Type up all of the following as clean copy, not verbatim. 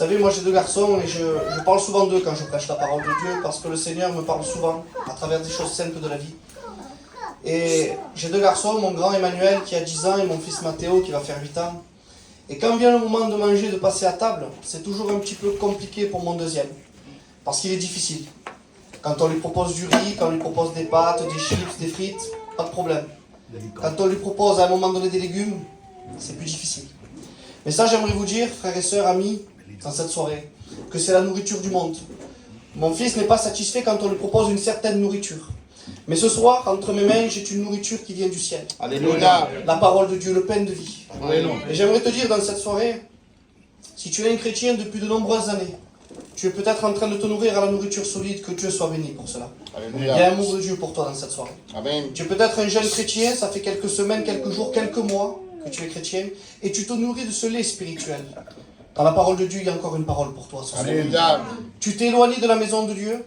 savez, moi j'ai deux garçons et je parle souvent d'eux quand je prêche la parole de Dieu parce que le Seigneur me parle souvent à travers des choses simples de la vie. Et j'ai deux garçons, mon grand Emmanuel qui a 10 ans et mon fils Mathéo qui va faire 8 ans. Et quand vient le moment de manger, de passer à table, c'est toujours un petit peu compliqué pour mon deuxième. Parce qu'il est difficile. Quand on lui propose du riz, quand on lui propose des pâtes, des chips, des frites, pas de problème. Quand on lui propose à un moment donné des légumes, c'est plus difficile. Mais ça, j'aimerais vous dire, frères et sœurs, amis, dans cette soirée, que c'est la nourriture du monde. Mon fils n'est pas satisfait quand on lui propose une certaine nourriture. Mais ce soir, entre mes mains, j'ai une nourriture qui vient du ciel. Alléluia. La parole de Dieu, le pain de vie. Alléluia. Et j'aimerais te dire dans cette soirée, si tu es un chrétien depuis de nombreuses années, tu es peut-être en train de te nourrir à la nourriture solide, que Dieu soit béni pour cela. Alléluia. Il y a un mot de Dieu pour toi dans cette soirée. Amen. Tu es peut-être un jeune chrétien, ça fait quelques semaines, quelques jours, quelques mois que tu es chrétien, et tu te nourris de ce lait spirituel. Dans la parole de Dieu, il y a encore une parole pour toi. Ce soir. Alléluia. Tu t'es éloigné de la maison de Dieu,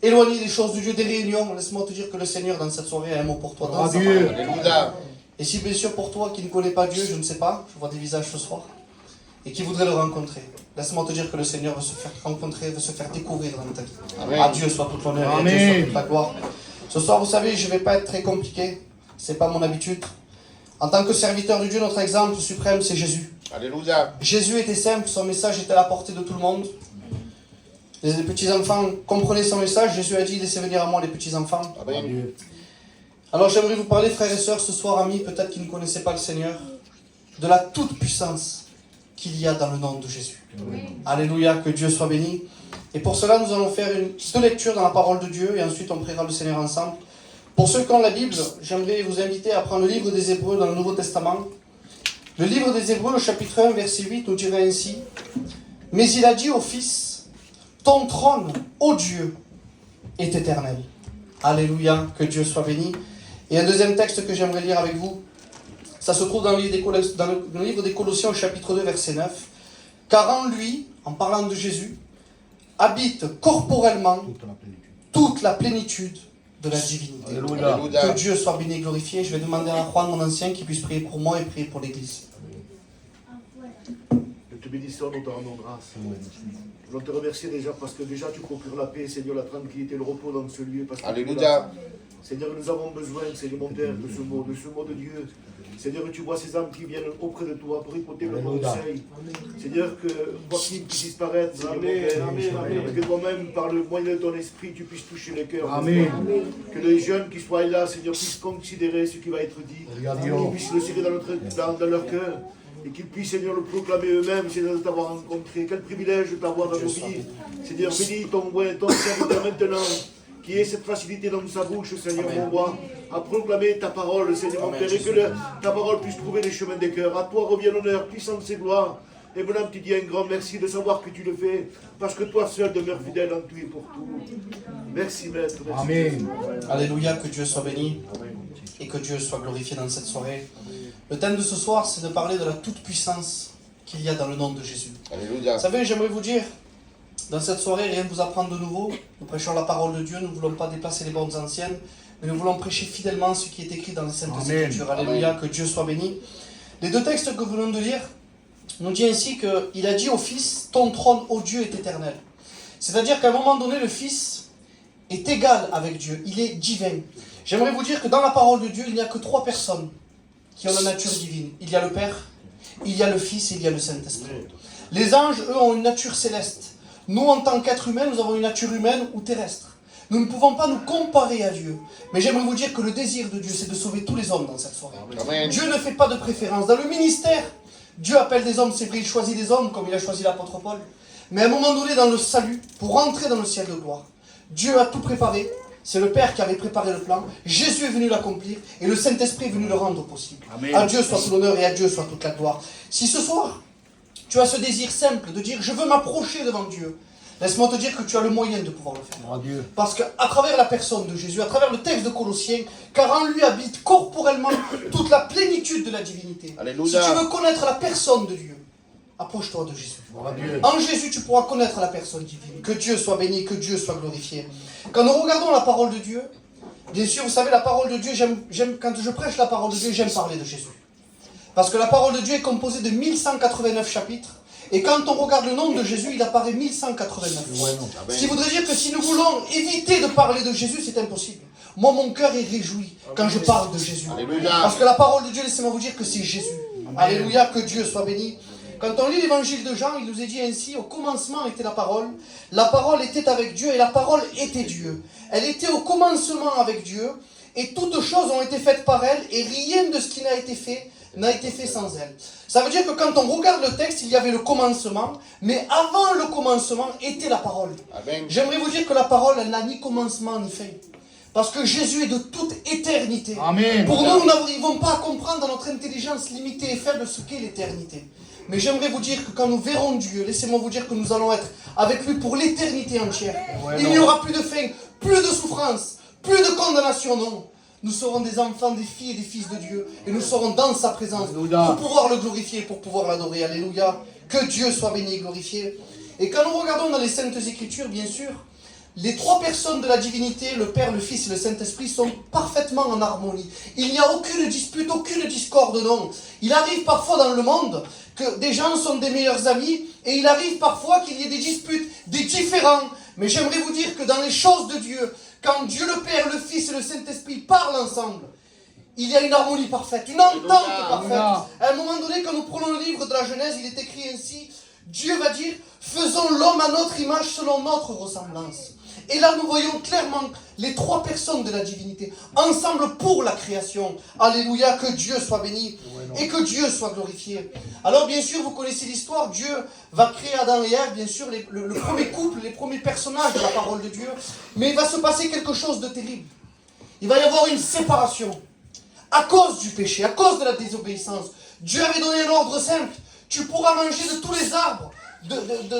éloigné des choses de Dieu, des réunions. Laisse-moi te dire que le Seigneur dans cette soirée a un mot pour toi. Dans sa parole. Alléluia. Et si bien sûr pour toi qui ne connais pas Dieu, je ne sais pas, je vois des visages ce soir, et qui voudrait le rencontrer, laisse-moi te dire que le Seigneur veut se faire rencontrer, veut se faire découvrir dans ta vie. Amen. À Dieu soit toute l'honneur et à Dieu soit toute la gloire. Ce soir, vous savez, je ne vais pas être très compliqué, c'est pas mon habitude. En tant que serviteur de Dieu, notre exemple suprême, c'est Jésus. Alléluia. Jésus était simple, son message était à la portée de tout le monde. Les petits-enfants comprenaient son message, Jésus a dit, laissez venir à moi les petits-enfants. Amen. Alors j'aimerais vous parler, frères et sœurs, ce soir, amis, peut-être qui ne connaissaient pas le Seigneur, de la toute-puissance qu'il y a dans le nom de Jésus. Alléluia, que Dieu soit béni. Et pour cela, nous allons faire deux lectures dans la parole de Dieu, et ensuite on priera le Seigneur ensemble. Pour ceux qui ont la Bible, j'aimerais vous inviter à prendre le livre des Hébreux dans le Nouveau Testament. Le livre des Hébreux, le chapitre 1, verset 8, nous dirait ainsi, « Mais il a dit au Fils, ton trône, ô Dieu, est éternel. » Alléluia, que Dieu soit béni. Et un deuxième texte que j'aimerais lire avec vous, ça se trouve dans le livre des Colossiens, au chapitre 2, verset 9. « Car en lui, en parlant de Jésus, habite corporellement toute la plénitude de la divinité. » Alléluia. Que Dieu soit béni et glorifié. Je vais demander à Juan, mon ancien, qu'il puisse prier pour moi et prier pour l'Église. Nous te bénissons, nous te rendons grâce. Nous voulons te remercier déjà parce que déjà tu procures la paix, Seigneur, la tranquillité, le repos dans ce lieu. Parce que Alléluia. Seigneur, nous avons besoin, Seigneur mon Père, de ce mot de Dieu. Seigneur, tu vois ces âmes qui viennent auprès de toi pour écouter le conseil. Seigneur, que Joachim puisse disparaître, Seigneur mon Père. Que toi-même, par le moyen de ton esprit, tu puisses toucher les cœurs. Amen. Que les jeunes qui soient là, Seigneur, puissent considérer ce qui va être dit. Qu'ils puissent le serrer dans leur cœur. Et qu'ils puissent, Seigneur, le proclamer eux-mêmes, Seigneur, de t'avoir rencontré. Quel privilège de t'avoir dans nos vies. Seigneur, bénis ton serviteur maintenant, qui ait cette facilité dans sa bouche, Seigneur, mon roi, à proclamer ta parole, Seigneur, mon Père, et que ta parole puisse trouver les chemins des cœurs. À toi revient l'honneur, puissance et gloire. Et maintenant, tu dis un grand merci de savoir que tu le fais, parce que toi seul demeures fidèle en tout et pour tout. Merci, Maître. Merci. Amen. Alléluia, que Dieu soit béni et que Dieu soit glorifié dans cette soirée. Le thème de ce soir, c'est de parler de la toute-puissance qu'il y a dans le nom de Jésus. Alléluia. Vous savez, j'aimerais vous dire, dans cette soirée, rien ne vous apprendre de nouveau. Nous prêchons la parole de Dieu, nous ne voulons pas déplacer les bornes anciennes, mais nous voulons prêcher fidèlement ce qui est écrit dans les Saintes Écritures. Alléluia, que Dieu soit béni. Les deux textes que nous venons de lire nous dit ainsi qu'il a dit au Fils, ton trône, ô Dieu, est éternel. C'est-à-dire qu'à un moment donné, le Fils est égal avec Dieu, il est divin. J'aimerais vous dire que dans la parole de Dieu, il n'y a que 3 personnes qui ont la nature divine. Il y a le Père, il y a le Fils et il y a le Saint-Esprit. Les anges, eux, ont une nature céleste. Nous, en tant qu'êtres humains, nous avons une nature humaine ou terrestre. Nous ne pouvons pas nous comparer à Dieu. Mais j'aimerais vous dire que le désir de Dieu, c'est de sauver tous les hommes dans cette soirée. Amen. Dieu ne fait pas de préférence. Dans le ministère, Dieu appelle des hommes, c'est vrai, il choisit des hommes, comme il a choisi l'apôtre Paul. Mais à un moment donné, dans le salut, pour rentrer dans le ciel de gloire, Dieu a tout préparé. C'est le Père qui avait préparé le plan. Jésus est venu l'accomplir et le Saint-Esprit est venu le rendre possible. Amen. À Dieu soit tout l'honneur et à Dieu soit toute la gloire. Si ce soir, tu as ce désir simple de dire « Je veux m'approcher devant Dieu », laisse-moi te dire que tu as le moyen de pouvoir le faire. Adieu. Parce qu'à travers la personne de Jésus, à travers le texte de Colossiens, car en lui habite corporellement toute la plénitude de la divinité. Alléluia. Si tu veux connaître la personne de Dieu, approche-toi de Jésus. Adieu. En Jésus, tu pourras connaître la personne divine. Que Dieu soit béni, que Dieu soit glorifié. Quand nous regardons la parole de Dieu, bien sûr, vous savez, la parole de Dieu, quand je prêche la parole de Dieu, j'aime parler de Jésus. Parce que la parole de Dieu est composée de 1189 chapitres. Et quand on regarde le nom de Jésus, il apparaît 1189 fois. Ce qui voudrait dire que si nous voulons éviter de parler de Jésus, c'est impossible. Moi, mon cœur est réjoui quand je parle de Jésus. Parce que la parole de Dieu, laissez-moi vous dire que c'est Jésus. Alléluia, que Dieu soit béni. Quand on lit l'évangile de Jean, il nous est dit ainsi, au commencement était la parole était avec Dieu et la parole était Dieu. Elle était au commencement avec Dieu et toutes choses ont été faites par elle et rien de ce qui n'a été fait sans elle. Ça veut dire que quand on regarde le texte, il y avait le commencement, mais avant le commencement était la parole. J'aimerais vous dire que la parole, elle n'a ni commencement ni fin. Parce que Jésus est de toute éternité. Amen. Pour nous, nous n'arrivons pas à comprendre dans notre intelligence limitée et faible ce qu'est l'éternité. Mais j'aimerais vous dire que quand nous verrons Dieu, laissez-moi vous dire que nous allons être avec lui pour l'éternité entière. Il n'y aura plus de faim, plus de souffrance, plus de condamnation, non. Nous serons des enfants, des filles et des fils de Dieu. Et nous serons dans sa présence pour pouvoir le glorifier, pour pouvoir l'adorer. Alléluia. Que Dieu soit béni et glorifié. Et quand nous regardons dans les Saintes Écritures, bien sûr, les trois personnes de la divinité, le Père, le Fils et le Saint-Esprit, sont parfaitement en harmonie. Il n'y a aucune dispute, aucune discorde, non. Il arrive parfois dans le monde que des gens sont des meilleurs amis, et il arrive parfois qu'il y ait des disputes, des différends. Mais j'aimerais vous dire que dans les choses de Dieu, quand Dieu le Père, le Fils et le Saint-Esprit parlent ensemble, il y a une harmonie parfaite, une entente parfaite. À un moment donné, quand nous prenons le livre de la Genèse, il est écrit ainsi, Dieu va dire, faisons l'homme à notre image selon notre ressemblance. Et là, nous voyons clairement les trois personnes de la divinité, ensemble pour la création. Alléluia, que Dieu soit béni et que Dieu soit glorifié. Alors, bien sûr, vous connaissez l'histoire, Dieu va créer Adam et Ève, bien sûr, le premier couple, les premiers personnages de la parole de Dieu. Mais il va se passer quelque chose de terrible. Il va y avoir une séparation. À cause du péché, à cause de la désobéissance. Dieu avait donné un ordre simple. Tu pourras manger de tous les arbres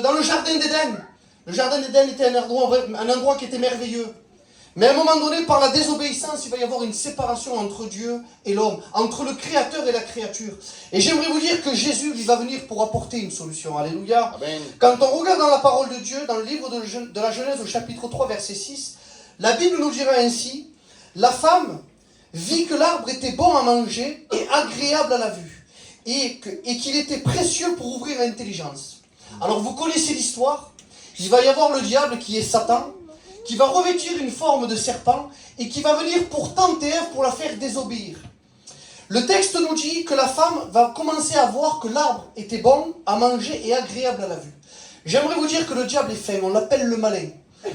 dans le jardin d'Éden. Le jardin d'Éden était un endroit qui était merveilleux. Mais à un moment donné, par la désobéissance, il va y avoir une séparation entre Dieu et l'homme, entre le Créateur et la créature. Et j'aimerais vous dire que Jésus, il va venir pour apporter une solution. Alléluia. Amen. Quand on regarde dans la parole de Dieu, dans le livre de la Genèse au chapitre 3, verset 6, la Bible nous dira ainsi, la femme vit que l'arbre était bon à manger et agréable à la vue, et qu'il était précieux pour ouvrir l'intelligence. Alors vous connaissez l'histoire. Il va y avoir le diable qui est Satan, qui va revêtir une forme de serpent et qui va venir pour tenter Ève pour la faire désobéir. Le texte nous dit que la femme va commencer à voir que l'arbre était bon à manger et agréable à la vue. J'aimerais vous dire que le diable est fin, on l'appelle le malin.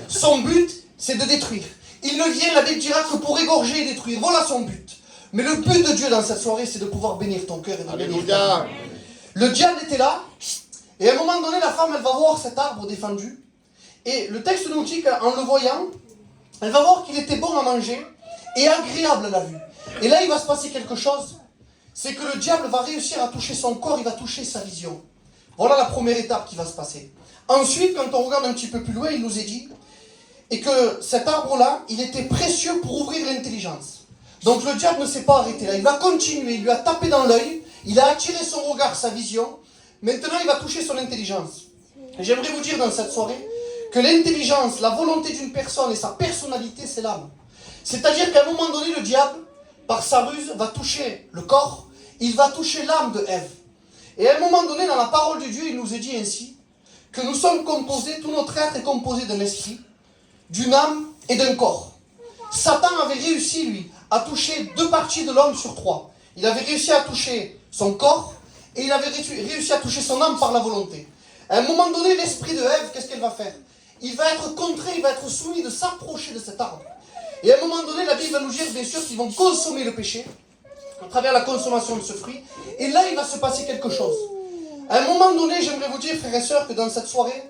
Son but, c'est de détruire. Il ne vient, la Bible dira, que pour égorger et détruire. Voilà son but. Mais le but de Dieu dans cette soirée, c'est de pouvoir bénir ton cœur et de bénir ton cœur. Le diable était là. Et à un moment donné, la femme, elle va voir cet arbre défendu. Et le texte nous dit qu'en le voyant, elle va voir qu'il était bon à manger et agréable à la vue. Et là, il va se passer quelque chose. C'est que le diable va réussir à toucher son corps, il va toucher sa vision. Voilà la première étape qui va se passer. Ensuite, quand on regarde un petit peu plus loin, il nous est dit et que cet arbre-là, il était précieux pour ouvrir l'intelligence. Donc le diable ne s'est pas arrêté là. Il va continuer, il lui a tapé dans l'œil, il a attiré son regard, sa vision. Maintenant, il va toucher son intelligence. Et j'aimerais vous dire dans cette soirée que l'intelligence, la volonté d'une personne et sa personnalité, c'est l'âme. C'est-à-dire qu'à un moment donné, le diable, par sa ruse, va toucher le corps, il va toucher l'âme de Ève. Et à un moment donné, dans la parole de Dieu, il nous est dit ainsi, que nous sommes composés, tout notre être est composé d'un esprit, d'une âme et d'un corps. Satan avait réussi, lui, à toucher 2 parties de l'homme sur 3. Il avait réussi à toucher son corps, et il avait réussi à toucher son âme par la volonté. À un moment donné, l'esprit de Ève, qu'est-ce qu'elle va faire? Il va être contraint, il va être soumis de s'approcher de cet arbre. Et à un moment donné, la Bible va nous dire, bien sûr, qu'ils vont consommer le péché, à travers la consommation de ce fruit. Et là, il va se passer quelque chose. À un moment donné, j'aimerais vous dire, frères et sœurs, que dans cette soirée,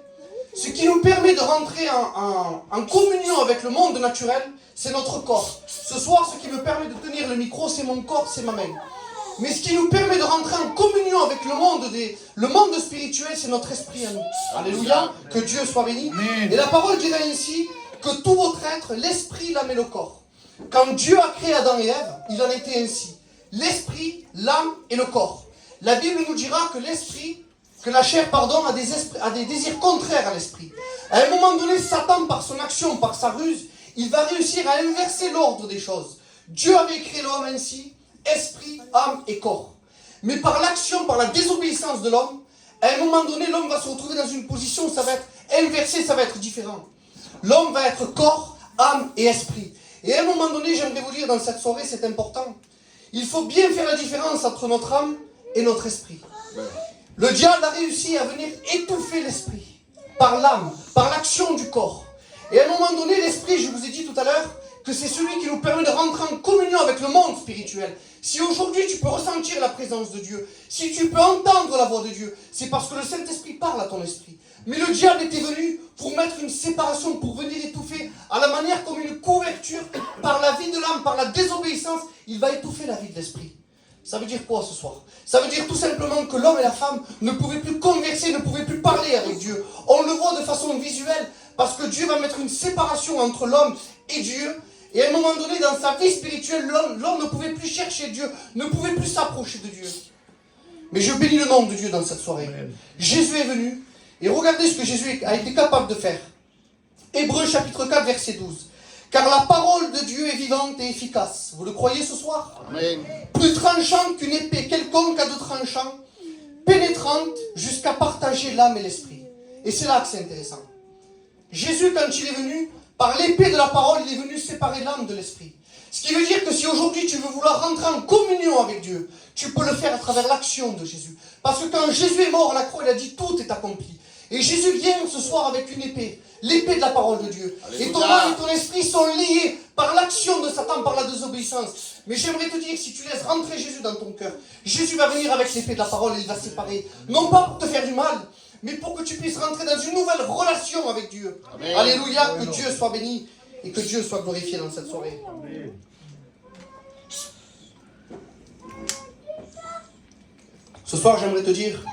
ce qui nous permet de rentrer en communion avec le monde naturel, c'est notre corps. Ce soir, ce qui me permet de tenir le micro, c'est mon corps, c'est ma main. Mais ce qui nous permet de rentrer en communion avec le monde spirituel, c'est notre esprit à nous. Alléluia, que Dieu soit béni. Et la parole dirait ainsi que tout votre être, l'esprit, l'âme et le corps. Quand Dieu a créé Adam et Ève, il en était ainsi. L'esprit, l'âme et le corps. La Bible nous dira que la chair, a des désirs contraires à l'esprit. À un moment donné, Satan, par son action, par sa ruse, il va réussir à inverser l'ordre des choses. Dieu avait créé l'homme ainsi, esprit, âme et corps. Mais par l'action, par la désobéissance de l'homme, à un moment donné, l'homme va se retrouver dans une position où ça va être inversé, ça va être différent. L'homme va être corps, âme et esprit. Et à un moment donné, j'aimerais vous dire dans cette soirée, c'est important. Il faut bien faire la différence entre notre âme et notre esprit. Le diable a réussi à venir étouffer l'esprit par l'âme, par l'action du corps. Et à un moment donné, l'esprit, je vous ai dit tout à l'heure, que c'est celui qui nous permet de rentrer en communion avec le monde spirituel. Si aujourd'hui tu peux ressentir la présence de Dieu, si tu peux entendre la voix de Dieu, c'est parce que le Saint-Esprit parle à ton esprit. Mais le diable était venu pour mettre une séparation, pour venir étouffer à la manière comme une couverture par la vie de l'âme, par la désobéissance, il va étouffer la vie de l'esprit. Ça veut dire quoi ce soir? Ça veut dire tout simplement que l'homme et la femme ne pouvaient plus converser, ne pouvaient plus parler avec Dieu. On le voit de façon visuelle parce que Dieu va mettre une séparation entre l'homme et Dieu. Et à un moment donné, dans sa vie spirituelle, l'homme ne pouvait plus chercher Dieu, ne pouvait plus s'approcher de Dieu. Mais je bénis le nom de Dieu dans cette soirée. Amen. Jésus est venu, et regardez ce que Jésus a été capable de faire. Hébreux chapitre 4, verset 12. Car la parole de Dieu est vivante et efficace. Vous le croyez ce soir? Amen. Plus tranchante qu'une épée quelconque à deux tranchants, pénétrante jusqu'à partager l'âme et l'esprit. Et c'est là que c'est intéressant. Jésus, quand il est venu, par l'épée de la parole, il est venu séparer l'âme de l'esprit. Ce qui veut dire que si aujourd'hui tu veux vouloir rentrer en communion avec Dieu, tu peux le faire à travers l'action de Jésus. Parce que quand Jésus est mort à la croix, il a dit tout est accompli. Et Jésus vient ce soir avec une épée, l'épée de la parole de Dieu. Alléluia. Et ton âme et ton esprit sont liés par l'action de Satan, par la désobéissance. Mais j'aimerais te dire que si tu laisses rentrer Jésus dans ton cœur, Jésus va venir avec l'épée de la parole et il va séparer. Non pas pour te faire du mal, mais pour que tu puisses rentrer dans une nouvelle relation avec Dieu. Amen. Alléluia, que Dieu soit béni et que Dieu soit glorifié dans cette soirée. Amen. Ce soir, j'aimerais te dire,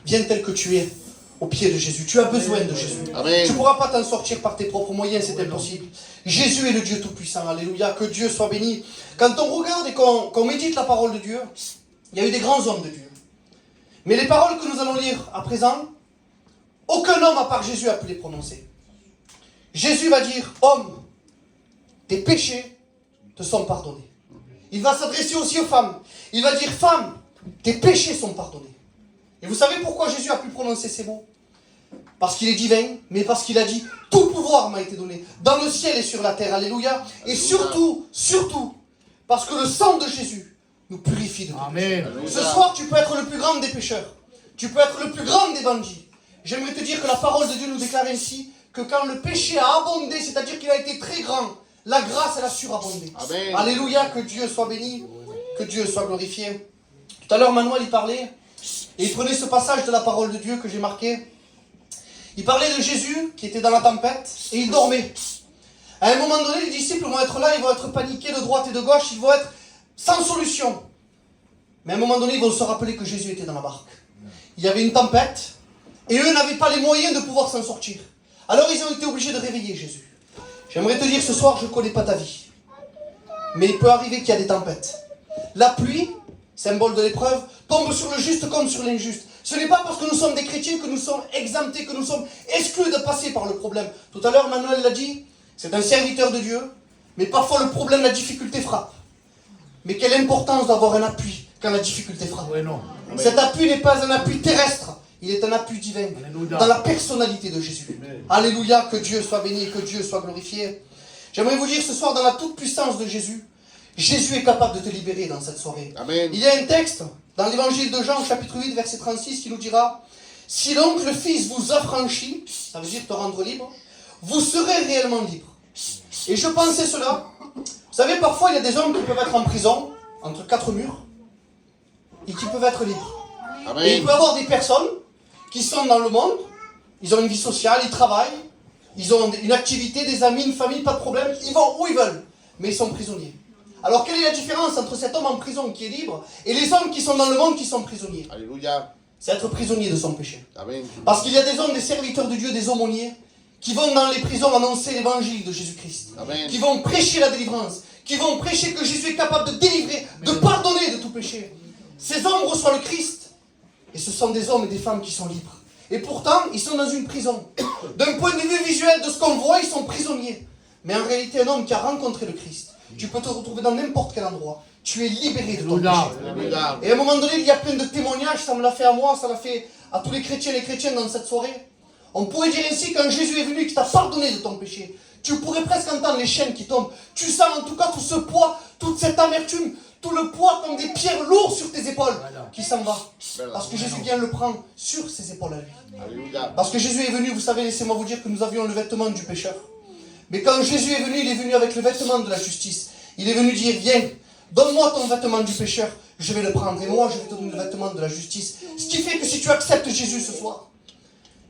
viens tel que tu es, au pied de Jésus. Tu as besoin de Jésus. Amen. Tu ne pourras pas t'en sortir par tes propres moyens, c'est impossible. Jésus est le Dieu Tout-Puissant. Alléluia, que Dieu soit béni. Quand on regarde et qu'on médite la parole de Dieu, il y a eu des grands hommes de Dieu. Mais les paroles que nous allons lire à présent, aucun homme à part Jésus a pu les prononcer. Jésus va dire, homme, tes péchés te sont pardonnés. Il va s'adresser aussi aux femmes. Il va dire, femme, tes péchés sont pardonnés. Et vous savez pourquoi Jésus a pu prononcer ces mots? Parce qu'il est divin, mais parce qu'il a dit, tout pouvoir m'a été donné, dans le ciel et sur la terre. Alléluia. Et surtout, parce que le sang de Jésus nous purifie de tout. Amen. Ce soir, tu peux être le plus grand des pécheurs. Tu peux être le plus grand des bandits. J'aimerais te dire que la parole de Dieu nous déclare ainsi que quand le péché a abondé, c'est-à-dire qu'il a été très grand, la grâce, elle a surabondé. Amen. Alléluia, que Dieu soit béni, que Dieu soit glorifié. Tout à l'heure, Manuel, il parlait, et il prenait ce passage de la parole de Dieu que j'ai marqué. Il parlait de Jésus qui était dans la tempête, et il dormait. À un moment donné, les disciples vont être là, ils vont être paniqués de droite et de gauche, ils vont être sans solution. Mais à un moment donné, ils vont se rappeler que Jésus était dans la barque. Il y avait une tempête, et eux n'avaient pas les moyens de pouvoir s'en sortir. Alors ils ont été obligés de réveiller Jésus. J'aimerais te dire ce soir, je ne connais pas ta vie. Mais il peut arriver qu'il y a des tempêtes. La pluie, symbole de l'épreuve, tombe sur le juste comme sur l'injuste. Ce n'est pas parce que nous sommes des chrétiens que nous sommes exemptés, que nous sommes exclus de passer par le problème. Tout à l'heure, Manuel l'a dit, c'est un serviteur de Dieu, mais parfois le problème, la difficulté frappe. Mais quelle importance d'avoir un appui quand la difficulté frappe. Ouais, non. Cet appui n'est pas un appui terrestre, il est un appui divin. Alléluia. Dans la personnalité de Jésus. Amen. Alléluia, que Dieu soit béni et que Dieu soit glorifié. J'aimerais vous dire ce soir, dans la toute-puissance de Jésus, Jésus est capable de te libérer dans cette soirée. Amen. Il y a un texte dans l'évangile de Jean, chapitre 8, verset 36, qui nous dira, si donc le Fils vous affranchit, ça veut dire te rendre libre, vous serez réellement libre. Et je pensais cela, vous savez, parfois il y a des hommes qui peuvent être en prison, entre quatre murs, et qui peuvent être libres. Amen. Et il peut y avoir des personnes qui sont dans le monde, ils ont une vie sociale, ils travaillent, ils ont une activité, des amis, une famille, pas de problème, ils vont où ils veulent, mais ils sont prisonniers. Alors quelle est la différence entre cet homme en prison qui est libre et les hommes qui sont dans le monde qui sont prisonniers? Alléluia. C'est être prisonnier de son péché. Amen. Parce qu'il y a des hommes, des serviteurs de Dieu, des aumôniers, qui vont dans les prisons annoncer l'évangile de Jésus-Christ. Amen. Qui vont prêcher la délivrance, qui vont prêcher que Jésus est capable de délivrer, de pardonner de tout péché. Ces hommes reçoivent le Christ, et ce sont des hommes et des femmes qui sont libres. Et pourtant, ils sont dans une prison. D'un point de vue visuel de ce qu'on voit, ils sont prisonniers. Mais en réalité, un homme qui a rencontré le Christ, tu peux te retrouver dans n'importe quel endroit. tu es libéré de ton péché. Alléluia. Et à un moment donné, il y a plein de témoignages, ça me l'a fait à moi, ça l'a fait à tous les chrétiens et les chrétiennes dans cette soirée. On pourrait dire ainsi, quand Jésus est venu et qu'il t'a pardonné de ton péché, tu pourrais presque entendre les chaînes qui tombent. Tu sens en tout cas tout ce poids, toute cette amertume, tout le poids comme des pierres lourdes sur tes épaules qui s'en va. Parce que Jésus vient le prendre sur ses épaules à lui. Alléluia. Parce que Jésus est venu, vous savez, laissez-moi vous dire que nous avions le vêtement du pécheur. Mais quand Jésus est venu, il est venu avec le vêtement de la justice. Il est venu dire, viens, donne-moi ton vêtement du pécheur, je vais le prendre. Et moi, je vais te donner le vêtement de la justice. Ce qui fait que si tu acceptes Jésus ce soir,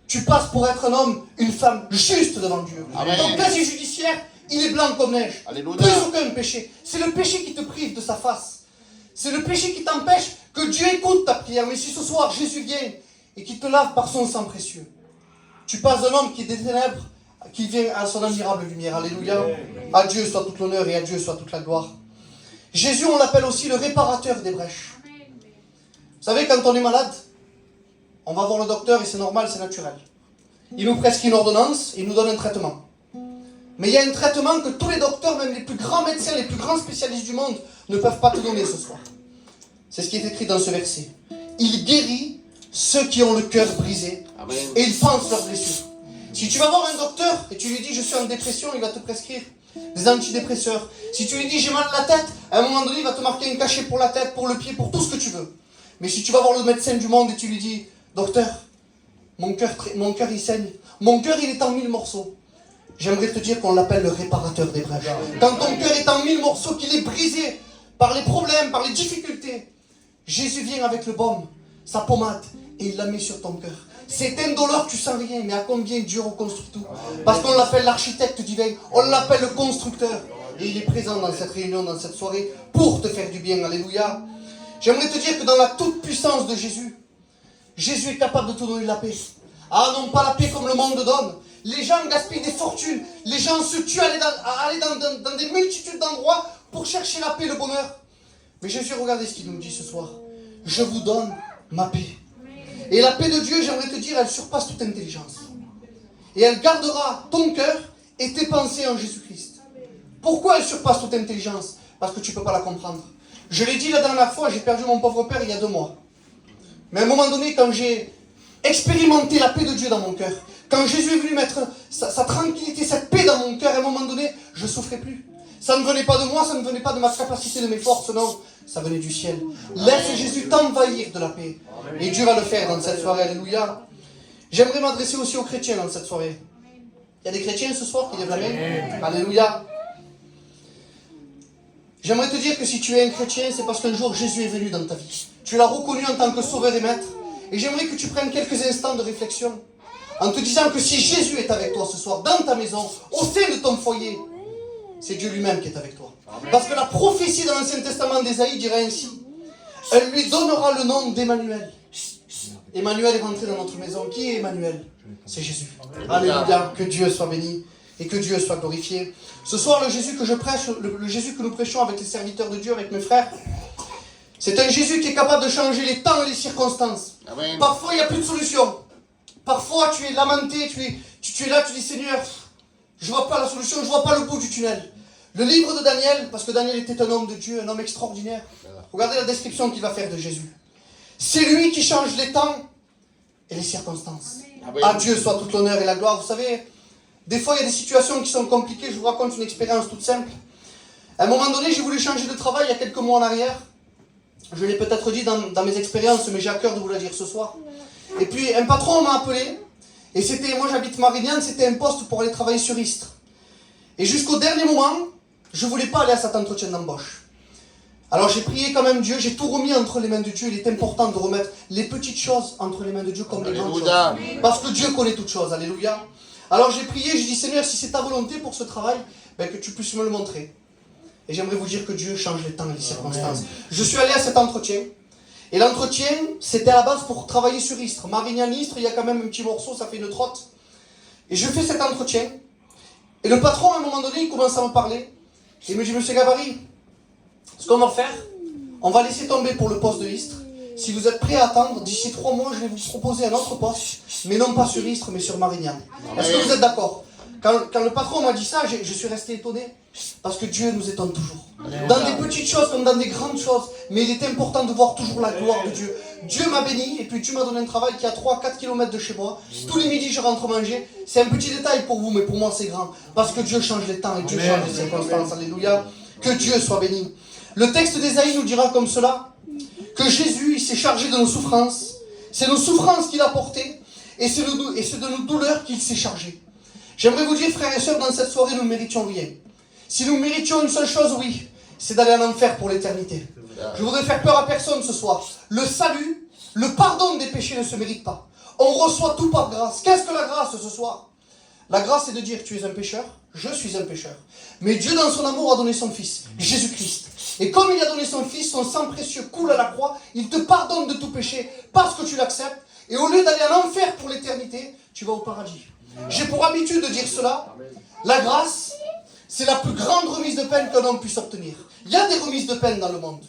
tu passes pour être un homme, une femme juste devant Dieu. Amen. Ton casier judiciaire, il est blanc comme neige. Alléluia. Plus aucun péché. C'est le péché qui te prive de sa face. C'est le péché qui t'empêche que Dieu écoute ta prière. Mais si ce soir Jésus vient et qu'il te lave par son sang précieux, tu passes d'un homme qui est des ténèbres, qui vient à son admirable lumière. Alléluia. À Dieu soit toute l'honneur et à Dieu soit toute la gloire. Jésus, on l'appelle aussi le réparateur des brèches. Vous savez, quand on est malade, on va voir le docteur et c'est normal, c'est naturel. Il nous prescrit une ordonnance et il nous donne un traitement. Mais il y a un traitement que tous les docteurs, même les plus grands médecins, les plus grands spécialistes du monde, ne peuvent pas te donner ce soir. C'est ce qui est écrit dans ce verset. Il guérit ceux qui ont le cœur brisé. Amen. Et il pense leurs blessures. Si tu vas voir un docteur et tu lui dis je suis en dépression, il va te prescrire des antidépresseurs. Si tu lui dis j'ai mal à la tête, à un moment donné il va te marquer un cachet pour la tête, pour le pied, pour tout ce que tu veux. Mais si tu vas voir le médecin du monde et tu lui dis docteur, mon cœur il saigne, mon cœur il est en 1000 morceaux. J'aimerais te dire qu'on l'appelle le réparateur des brèches. Quand ton cœur est en 1000 morceaux, qu'il est brisé par les problèmes, par les difficultés, Jésus vient avec le baume, sa pommade, et il la met sur ton cœur. C'est indolore, tu sens rien, mais à combien Dieu reconstruit tout. Parce qu'on l'appelle l'architecte divin, on l'appelle le constructeur. Et il est présent dans cette réunion, dans cette soirée, pour te faire du bien. Alléluia. J'aimerais te dire que dans la toute puissance de Jésus, Jésus est capable de te donner la paix. Ah non, pas la paix comme le monde donne. Les gens gaspillent des fortunes. Les gens se tuent à aller dans des multitudes d'endroits pour chercher la paix, le bonheur. Mais Jésus, regardez ce qu'il nous dit ce soir. Je vous donne ma paix. Et la paix de Dieu, j'aimerais te dire, elle surpasse toute intelligence. Et elle gardera ton cœur et tes pensées en Jésus-Christ. Pourquoi elle surpasse toute intelligence? Parce que tu ne peux pas la comprendre. Je l'ai dit la dernière fois, j'ai perdu mon pauvre père il y a 2 mois. Mais à un moment donné, quand j'ai expérimenté la paix de Dieu dans mon cœur, quand Jésus est venu mettre sa tranquillité, cette paix dans mon cœur, à un moment donné, je ne souffrais plus. Ça ne venait pas de moi, ça ne venait pas de ma capacité, de mes forces, non. Ça venait du ciel. Laisse Jésus t'envahir de la paix. Et Dieu va le faire dans cette soirée, alléluia. J'aimerais m'adresser aussi aux chrétiens dans cette soirée. Il y a des chrétiens ce soir qui lèvent la main. Alléluia. J'aimerais te dire que si tu es un chrétien, c'est parce qu'un jour Jésus est venu dans ta vie. Tu l'as reconnu en tant que sauveur et maître. Et j'aimerais que tu prennes quelques instants de réflexion en te disant que si Jésus est avec toi ce soir, dans ta maison, au sein de ton foyer, c'est Dieu lui-même qui est avec toi. Parce que la prophétie dans l'Ancien Testament d'Ésaïe dirait ainsi, elle lui donnera le nom d'Emmanuel. Emmanuel est rentré dans notre maison. Qui est Emmanuel? C'est Jésus. Alléluia, que Dieu soit béni et que Dieu soit glorifié. Ce soir, le Jésus que je prêche, le Jésus que nous prêchons avec les serviteurs de Dieu, avec mes frères, c'est un Jésus qui est capable de changer les temps et les circonstances. Amen. Parfois, il n'y a plus de solution. Parfois, tu es lamenté, tu es là, tu dis Seigneur, je ne vois pas la solution, je ne vois pas le bout du tunnel. Le livre de Daniel, parce que Daniel était un homme de Dieu, un homme extraordinaire. Regardez la description qu'il va faire de Jésus. C'est lui qui change les temps et les circonstances. Amen. À Dieu soit toute l'honneur et la gloire. Vous savez, des fois, il y a des situations qui sont compliquées. Je vous raconte une expérience toute simple. À un moment donné, j'ai voulu changer de travail il y a quelques mois en arrière. Je l'ai peut-être dit dans mes expériences, mais j'ai à cœur de vous le dire ce soir. Et puis, un patron m'a appelé. Et c'était, moi j'habite Marignane, c'était un poste pour aller travailler sur Istres. Et jusqu'au dernier moment, je ne voulais pas aller à cet entretien d'embauche. Alors j'ai prié quand même Dieu, j'ai tout remis entre les mains de Dieu. Il est important de remettre les petites choses entre les mains de Dieu comme les grandes choses. Parce que Dieu connaît toutes choses, alléluia. Alors j'ai prié, j'ai dit Seigneur, si c'est ta volonté pour ce travail, ben, que tu puisses me le montrer. Et j'aimerais vous dire que Dieu change les temps et les circonstances. Je suis allé à cet entretien. Et l'entretien, c'était à la base pour travailler sur Istres. Marignane-Istres, il y a quand même un petit morceau, ça fait une trotte. Et je fais cet entretien. Et le patron, à un moment donné, il commence à me parler. Et il me dit, Monsieur Gabarit, ce qu'on va faire, on va laisser tomber pour le poste de Istres. Si vous êtes prêts à attendre, d'ici 3 mois, je vais vous proposer un autre poste. Mais non pas sur Istres, mais sur Marignane. Est-ce que vous êtes d'accord? Quand le patron m'a dit ça, je suis resté étonné. Parce que Dieu nous étonne toujours. Dans des petites choses comme dans des grandes choses. Mais il est important de voir toujours la gloire de Dieu. Dieu m'a béni et puis Dieu m'a donné un travail qui est à 3-4 km de chez moi. Tous les midis je rentre manger. C'est un petit détail pour vous, mais pour moi c'est grand. Parce que Dieu change les temps et Dieu change les circonstances. Alléluia. Que Dieu soit béni. Le texte d'Ésaïe nous dira comme cela, que Jésus il s'est chargé de nos souffrances. C'est nos souffrances qu'il a portées et c'est de nos douleurs qu'il s'est chargé. J'aimerais vous dire, frères et sœurs, dans cette soirée, nous ne méritions rien. Si nous méritions une seule chose, oui, c'est d'aller en enfer pour l'éternité. Je voudrais faire peur à personne ce soir. Le salut, le pardon des péchés ne se mérite pas. On reçoit tout par grâce. Qu'est-ce que la grâce ce soir? La grâce, c'est de dire, tu es un pécheur, je suis un pécheur. Mais Dieu, dans son amour, a donné son Fils, Jésus-Christ. Et comme il a donné son Fils, son sang précieux coule à la croix, il te pardonne de tout péché parce que tu l'acceptes. Et au lieu d'aller en enfer pour l'éternité, tu vas au paradis. J'ai pour habitude de dire cela. La grâce, c'est la plus grande remise de peine qu'un homme puisse obtenir. Il y a des remises de peine dans le monde.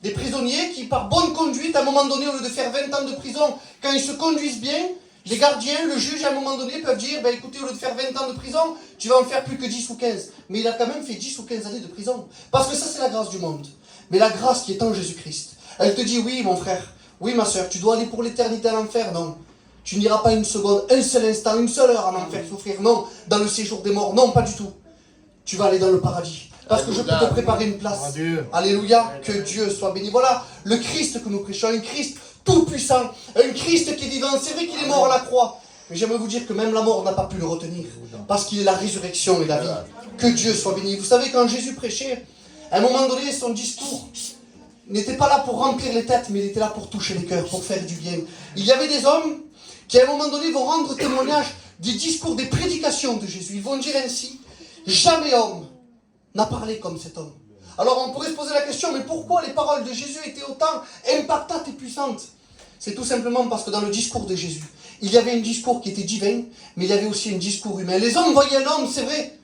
Des prisonniers qui, par bonne conduite, à un moment donné, au lieu de faire 20 ans de prison, quand ils se conduisent bien, les gardiens, le juge, à un moment donné, peuvent dire, ben écoutez, au lieu de faire 20 ans de prison, tu vas en faire plus que 10 ou 15. Mais il a quand même fait 10 ou 15 années de prison. Parce que ça, c'est la grâce du monde. Mais la grâce qui est en Jésus-Christ, elle te dit, oui, mon frère, oui, ma soeur, tu dois aller pour l'éternité à l'enfer. Non. Tu n'iras pas une seconde, un seul instant, une seule heure en enfer souffrir. Non. Dans le séjour des morts. Non, pas du tout. Tu vas aller dans le paradis. Parce que je peux te préparer une place. Alléluia. Que Dieu soit béni. Voilà le Christ que nous prêchons. Un Christ tout-puissant. Un Christ qui est vivant. C'est vrai qu'il est mort à la croix. Mais j'aimerais vous dire que même la mort n'a pas pu le retenir. Parce qu'il est la résurrection et la vie. Que Dieu soit béni. Vous savez, quand Jésus prêchait, à un moment donné, son discours n'était pas là pour remplir les têtes, mais il était là pour toucher les cœurs, pour faire du bien. Il y avait des hommes qui, à un moment donné, vont rendre témoignage des discours, des prédications de Jésus. Ils vont dire ainsi, jamais homme n'a parlé comme cet homme. Alors on pourrait se poser la question, mais pourquoi les paroles de Jésus étaient autant impactantes et puissantes? C'est tout simplement parce que dans le discours de Jésus, il y avait un discours qui était divin, mais il y avait aussi un discours humain. Les hommes voyaient un homme, c'est vrai,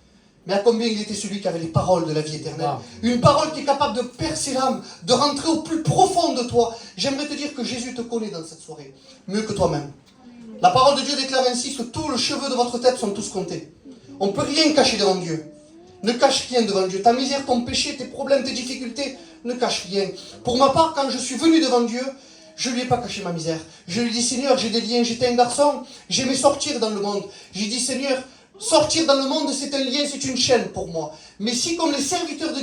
mais à combien il était celui qui avait les paroles de la vie éternelle. Une parole qui est capable de percer l'âme, de rentrer au plus profond de toi. J'aimerais te dire que Jésus te connaît dans cette soirée, mieux que toi-même. La parole de Dieu déclare ainsi que tous les cheveux de votre tête sont tous comptés. On ne peut rien cacher devant Dieu. Ne cache rien devant Dieu. Ta misère, ton péché, tes problèmes, tes difficultés, ne cache rien. Pour ma part, quand je suis venu devant Dieu, je ne lui ai pas caché ma misère. Je lui ai dit, Seigneur, j'ai des liens, j'étais un garçon, j'aimais sortir dans le monde. J'ai dit, Seigneur, sortir dans le monde, c'est un lien, c'est une chaîne pour moi. Mais si, comme les serviteurs de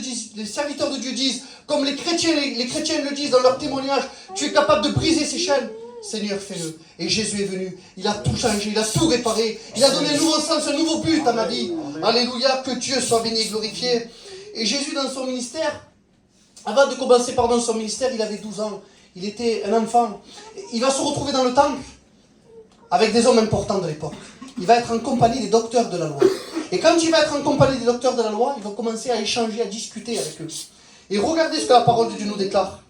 Dieu disent, comme les chrétiens le disent dans leur témoignage, tu es capable de briser ces chaînes, Seigneur, fais-le. Et Jésus est venu. Il a tout changé, il a tout réparé. Il a donné un nouveau sens, un nouveau but à ma vie. Alléluia, que Dieu soit béni et glorifié. Et Jésus, dans son ministère, avant de commencer son ministère, il avait 12 ans. Il était un enfant. Il va se retrouver dans le temple avec des hommes importants de l'époque. Il va être en compagnie des docteurs de la loi. Et quand il va être en compagnie des docteurs de la loi, il va commencer à échanger, à discuter avec eux. Et regardez ce que la parole de Dieu nous déclare.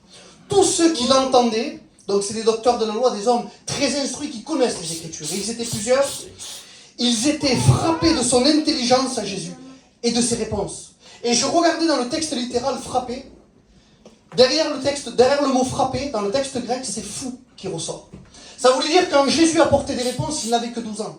Tous ceux qui l'entendaient, donc c'est des docteurs de la loi, des hommes très instruits qui connaissent les Écritures. Et ils étaient plusieurs. Ils étaient frappés de son intelligence à Jésus et de ses réponses. Et je regardais dans le texte littéral frappé. Derrière le mot frappé, dans le texte grec, c'est fou qui ressort. Ça voulait dire quand Jésus apportait des réponses, il n'avait que 12 ans.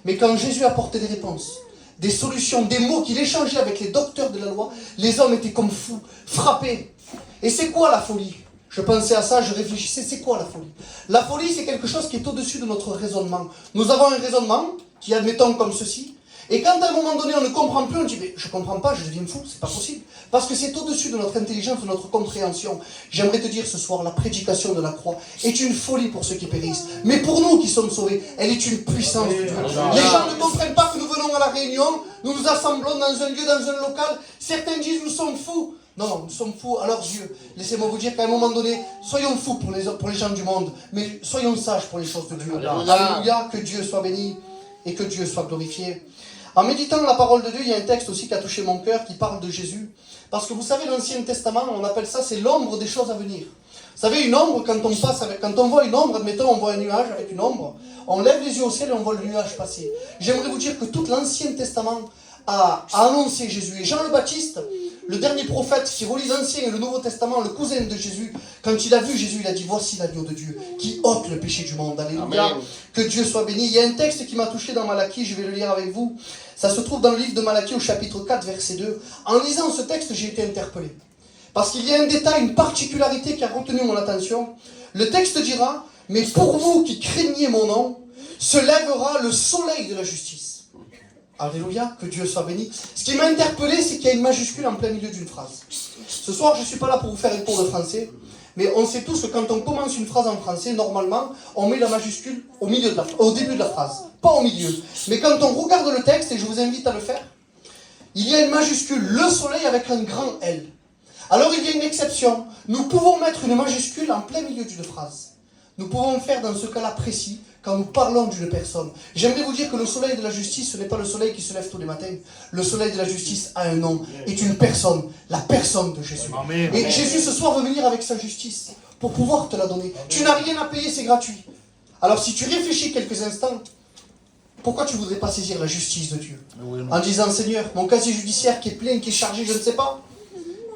Mais quand Jésus apportait des réponses, des solutions, des mots qu'il échangeait avec les docteurs de la loi, les hommes étaient comme fous, frappés. Et c'est quoi la folie? Je pensais à ça, je réfléchissais, c'est quoi la folie? La folie, c'est quelque chose qui est au-dessus de notre raisonnement. Nous avons un raisonnement qui, admettons, comme ceci. Et quand à un moment donné, on ne comprend plus, on dit, mais je ne comprends pas, je deviens fou, c'est pas possible. Parce que c'est au-dessus de notre intelligence, de notre compréhension. J'aimerais te dire ce soir, la prédication de la croix est une folie pour ceux qui périssent. Mais pour nous qui sommes sauvés, elle est une puissance de Dieu. Les gens ne comprennent pas que nous venons à la réunion, nous nous assemblons dans un lieu, dans un local. Certains disent, nous sommes fous. Non, nous sommes fous à leurs yeux. Laissez-moi vous dire qu'à un moment donné, soyons fous pour les gens du monde, mais soyons sages pour les choses de Dieu. Alléluia, que Dieu soit béni et que Dieu soit glorifié. En méditant la parole de Dieu, il y a un texte aussi qui a touché mon cœur, qui parle de Jésus. Parce que vous savez, l'Ancien Testament, on appelle ça, c'est l'ombre des choses à venir. Vous savez, une ombre, quand on voit une ombre, admettons, on voit un nuage avec une ombre, on lève les yeux au ciel et on voit le nuage passer. J'aimerais vous dire que tout l'Ancien Testament a annoncé Jésus. Et Jean le Baptiste, le dernier prophète qui relit l'Ancien et le Nouveau Testament, le cousin de Jésus, quand il a vu Jésus, il a dit, voici l'agneau de Dieu qui ôte le péché du monde. Alléluia. Amen. Que Dieu soit béni. Il y a un texte qui m'a touché dans Malachie, je vais le lire avec vous. Ça se trouve dans le livre de Malachie au chapitre 4, verset 2. En lisant ce texte, j'ai été interpellé. Parce qu'il y a un détail, une particularité qui a retenu mon attention. Le texte dira, mais pour vous qui craignez mon nom, se lèvera le soleil de la justice. Alléluia, que Dieu soit béni. Ce qui m'a interpellé, c'est qu'il y a une majuscule en plein milieu d'une phrase. Ce soir, je ne suis pas là pour vous faire un cours de français, mais on sait tous que quand on commence une phrase en français, normalement, on met la majuscule au début de la phrase, pas au milieu. Mais quand on regarde le texte, et je vous invite à le faire, il y a une majuscule, le soleil avec un grand L. Alors il y a une exception. Nous pouvons mettre une majuscule en plein milieu d'une phrase. Nous pouvons faire dans ce cas-là précis, quand nous parlons d'une personne. J'aimerais vous dire que le soleil de la justice, ce n'est pas le soleil qui se lève tous les matins. Le soleil de la justice a un nom, est une personne, la personne de Jésus. Amen. Et Jésus ce soir veut venir avec sa justice pour pouvoir te la donner. Tu n'as rien à payer, c'est gratuit. Alors si tu réfléchis quelques instants, pourquoi tu ne voudrais pas saisir la justice de Dieu? En disant, Seigneur, mon casier judiciaire qui est plein, qui est chargé, je ne sais pas.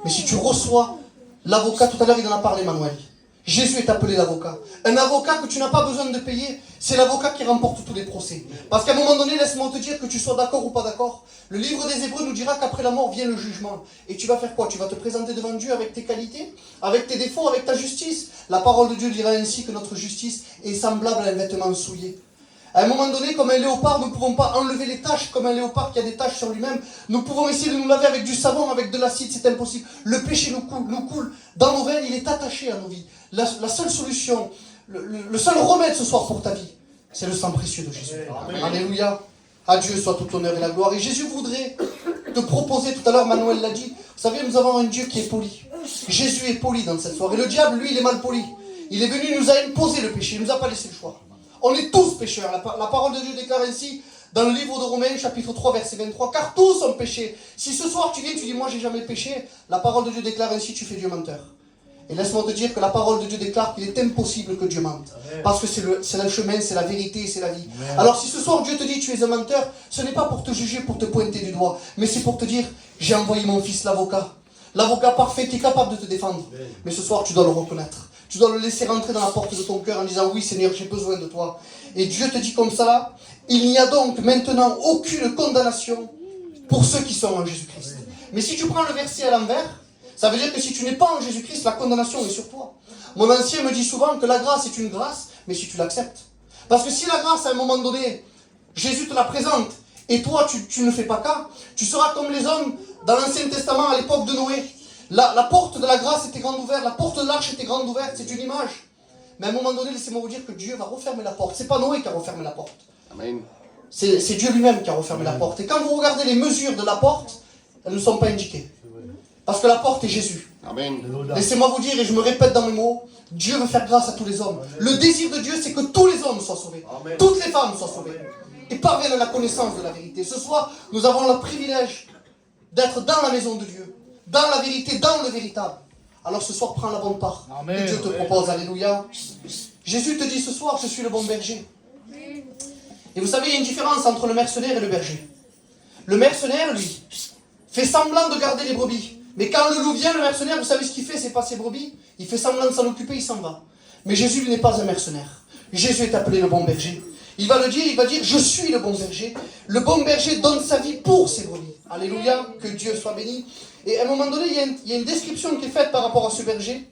Mais si tu reçois l'avocat, tout à l'heure il en a parlé, Manuel. Jésus est appelé l'avocat. Un avocat que tu n'as pas besoin de payer, c'est l'avocat qui remporte tous les procès. Parce qu'à un moment donné, laisse-moi te dire que tu sois d'accord ou pas d'accord. Le livre des Hébreux nous dira qu'après la mort vient le jugement. Et tu vas faire quoi? Tu vas te présenter devant Dieu avec tes qualités, avec tes défauts, avec ta justice. La parole de Dieu dira ainsi que notre justice est semblable à un vêtement souillé. À un moment donné, comme un léopard, nous ne pouvons pas enlever les taches, comme un léopard qui a des taches sur lui-même. Nous pouvons essayer de nous laver avec du savon, avec de l'acide, c'est impossible. Le péché nous coule dans nos veines, il est attaché à nos vies. La seule solution, le seul remède ce soir pour ta vie, c'est le sang précieux de Jésus. Amen. Alléluia. À Dieu soit tout l'honneur et la gloire. Et Jésus voudrait te proposer, tout à l'heure Manuel l'a dit, vous savez, nous avons un Dieu qui est poli. Jésus est poli dans cette soirée. Le diable, lui, il est mal poli. Il est venu, il nous a imposé le péché, il ne nous a pas laissé le choix. On est tous pécheurs. La parole de Dieu déclare ainsi dans le livre de Romains, chapitre 3, verset 23, car tous ont péché. Si ce soir tu viens, tu dis, moi j'ai jamais péché, la parole de Dieu déclare ainsi, tu fais Dieu menteur. Et laisse-moi te dire que la parole de Dieu déclare qu'il est impossible que Dieu mente. Parce que c'est le chemin, c'est la vérité, c'est la vie. Amen. Alors si ce soir Dieu te dit tu es un menteur, ce n'est pas pour te juger, pour te pointer du doigt, mais c'est pour te dire, j'ai envoyé mon fils l'avocat. L'avocat parfait qui est capable de te défendre. Amen. Mais ce soir tu dois le reconnaître. Tu dois le laisser rentrer dans la porte de ton cœur en disant, oui Seigneur, j'ai besoin de toi. Et Dieu te dit comme ça là, il n'y a donc maintenant aucune condamnation pour ceux qui sont en Jésus-Christ. Mais si tu prends le verset à l'envers, ça veut dire que si tu n'es pas en Jésus-Christ, la condamnation est sur toi. Mon ancien me dit souvent que la grâce est une grâce, mais si tu l'acceptes. Parce que si la grâce, à un moment donné, Jésus te la présente, et toi, tu ne fais pas cas, tu seras comme les hommes dans l'Ancien Testament à l'époque de Noé. La porte de la grâce était grande ouverte, la porte de l'arche était grande ouverte, c'est une image. Mais à un moment donné, laissez-moi vous dire que Dieu va refermer la porte. C'est pas Noé qui a refermé la porte. Amen. C'est Dieu lui-même qui a refermé la porte. Et quand vous regardez les mesures de la porte, elles ne sont pas indiquées. Parce que la porte est Jésus. Amen. Laissez-moi vous dire, et je me répète dans mes mots, Dieu veut faire grâce à tous les hommes. Le désir de Dieu, c'est que tous les hommes soient sauvés. Amen. Toutes les femmes soient sauvées. Et parviennent à la connaissance de la vérité. Ce soir, nous avons le privilège d'être dans la maison de Dieu. Dans la vérité, dans le véritable. Alors ce soir, prends la bonne part. Amen. Que Dieu te propose. Alléluia. Jésus te dit ce soir, je suis le bon berger. Et vous savez, il y a une différence entre le mercenaire et le berger. Le mercenaire, lui, fait semblant de garder les brebis. Mais quand le loup vient, le mercenaire, vous savez ce qu'il fait, c'est pas ses brebis. Il fait semblant de s'en occuper, il s'en va. Mais Jésus, lui, n'est pas un mercenaire. Jésus est appelé le bon berger. Il va dire, je suis le bon berger. Le bon berger donne sa vie pour ses brebis. Alléluia, que Dieu soit béni. Et à un moment donné, il y a une description qui est faite par rapport à ce berger.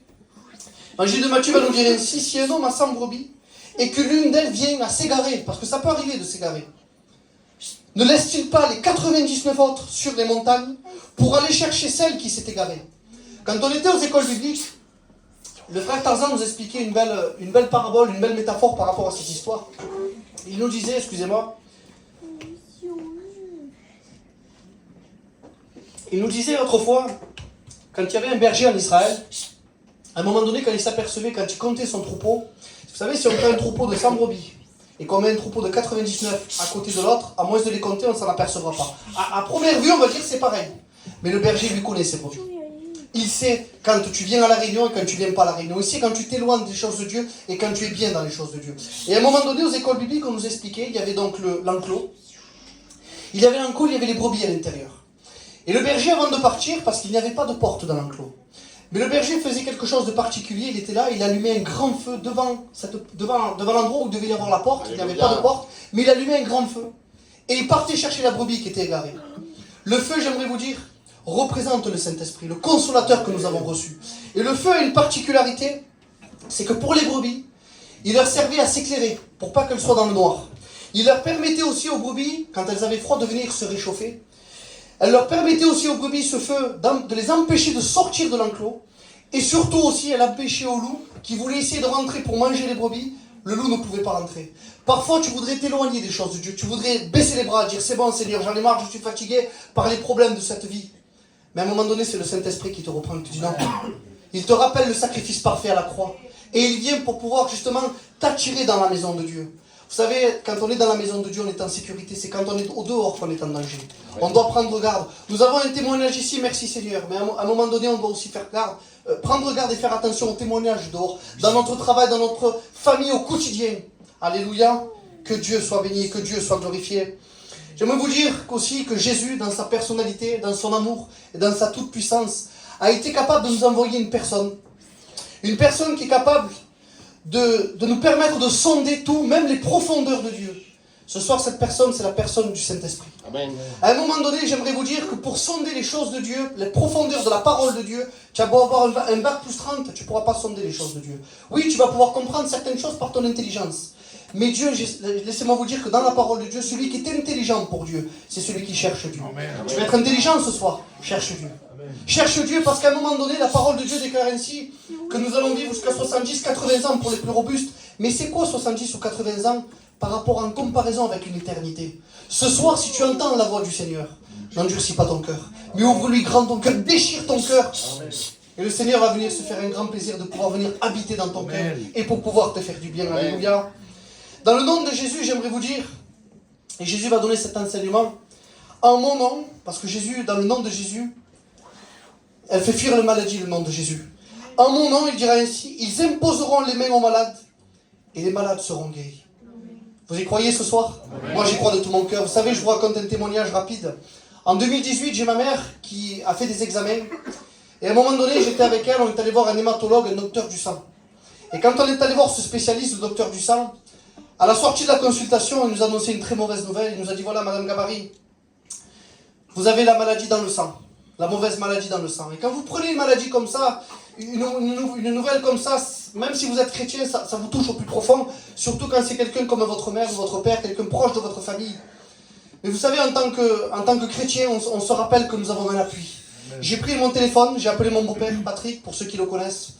L'évangile de Matthieu va nous dire ainsi, si un homme a 100 brebis, et que l'une d'elles vient à s'égarer, parce que ça peut arriver de s'égarer, ne laisse-t-il pas les 99 autres sur les montagnes pour aller chercher celle qui s'est égarée? Quand on était aux écoles bibliques, le frère Tarzan nous expliquait une belle parabole, une belle métaphore par rapport à cette histoire. Il nous disait, excusez-moi, il nous disait autrefois, quand il y avait un berger en Israël, à un moment donné, quand il s'apercevait, quand il comptait son troupeau, vous savez, si on fait un troupeau de 100 brebis, et qu'on met un troupeau de 99 à côté de l'autre, à moins de les compter, on ne s'en apercevra pas. À première vue, on va dire que c'est pareil. Mais le berger lui connaît ses brebis. Il sait quand tu viens à la réunion et quand tu ne viens pas à la réunion. Il sait quand tu t'éloignes des choses de Dieu et quand tu es bien dans les choses de Dieu. Et à un moment donné, aux écoles bibliques, on nous expliquait, il y avait donc l'enclos. Il y avait l'enclos, il y avait les brebis à l'intérieur. Et le berger, avant de partir, parce qu'il n'y avait pas de porte dans l'enclos, mais le berger faisait quelque chose de particulier, il était là, il allumait un grand feu devant l'endroit où devait y avoir la porte, il n'y avait pas de porte, mais il allumait un grand feu. Et il partait chercher la brebis qui était égarée. Le feu, j'aimerais vous dire, représente le Saint-Esprit, le consolateur que nous avons reçu. Et le feu a une particularité, c'est que pour les brebis, il leur servait à s'éclairer, pour pas qu'elles soient dans le noir. Il leur permettait aussi aux brebis, quand elles avaient froid, de venir se réchauffer. Elle leur permettait aussi aux brebis, ce feu, de les empêcher de sortir de l'enclos. Et surtout aussi, elle empêchait au loup, qui voulait essayer de rentrer pour manger les brebis. Le loup ne pouvait pas rentrer. Parfois, tu voudrais t'éloigner des choses de Dieu. Tu voudrais baisser les bras, dire c'est bon Seigneur, j'en ai marre, je suis fatigué par les problèmes de cette vie. Mais à un moment donné, c'est le Saint-Esprit qui te reprend. Tu dis non. Il te rappelle le sacrifice parfait à la croix. Et il vient pour pouvoir justement t'attirer dans la maison de Dieu. Vous savez, quand on est dans la maison de Dieu, on est en sécurité. C'est quand on est au dehors qu'on est en danger. On doit prendre garde. Nous avons un témoignage ici, merci Seigneur. Mais à un moment donné, on doit aussi faire garde. Prendre garde et faire attention au témoignage dehors. Dans notre travail, dans notre famille, au quotidien. Alléluia. Que Dieu soit béni, que Dieu soit glorifié. J'aimerais vous dire aussi que Jésus, dans sa personnalité, dans son amour et dans sa toute-puissance, a été capable de nous envoyer une personne. Une personne qui est capable de nous permettre de sonder tout, même les profondeurs de Dieu. Ce soir, cette personne, c'est la personne du Saint-Esprit. Amen. À un moment donné, j'aimerais vous dire que pour sonder les choses de Dieu, les profondeurs de la parole de Dieu, tu as beau avoir un bac plus 30, tu ne pourras pas sonder les choses de Dieu. Oui, tu vas pouvoir comprendre certaines choses par ton intelligence. Mais Dieu, laissez-moi vous dire que dans la parole de Dieu, celui qui est intelligent pour Dieu, c'est celui qui cherche Dieu. Amen. Tu vas être intelligent ce soir, cherche Dieu. Amen. Cherche Dieu parce qu'à un moment donné, la parole de Dieu déclare ainsi que nous allons vivre jusqu'à 70-80 ans pour les plus robustes. Mais c'est quoi 70 ou 80 ans par rapport en comparaison avec une éternité? Ce soir, si tu entends la voix du Seigneur, n'endurcis pas ton cœur, mais ouvre-lui grand ton cœur, déchire ton cœur. Et le Seigneur va venir se faire un grand plaisir de pouvoir venir habiter dans ton cœur et pour pouvoir te faire du bien. Alléluia. Dans le nom de Jésus, j'aimerais vous dire, et Jésus va donner cet enseignement, en mon nom, parce que Jésus, dans le nom de Jésus, elle fait fuir la maladie, le nom de Jésus. En mon nom, il dira ainsi, ils imposeront les mains aux malades, et les malades seront guéris. Vous y croyez ce soir? Moi, j'y crois de tout mon cœur. Vous savez, je vous raconte un témoignage rapide. En 2018, j'ai ma mère qui a fait des examens, et à un moment donné, j'étais avec elle, on est allé voir un hématologue, un docteur du sang. Et quand on est allé voir ce spécialiste, le docteur du sang, à la sortie de la consultation, il nous a annoncé une très mauvaise nouvelle. Il nous a dit, voilà, Madame Gabari, vous avez la maladie dans le sang, la mauvaise maladie dans le sang. Et quand vous prenez une maladie comme ça, une nouvelle comme ça, même si vous êtes chrétien, ça vous touche au plus profond, surtout quand c'est quelqu'un comme votre mère ou votre père, quelqu'un proche de votre famille. Mais vous savez, en tant que chrétien, on se rappelle que nous avons un appui. J'ai pris mon téléphone, j'ai appelé mon beau-père, Patrick, pour ceux qui le connaissent,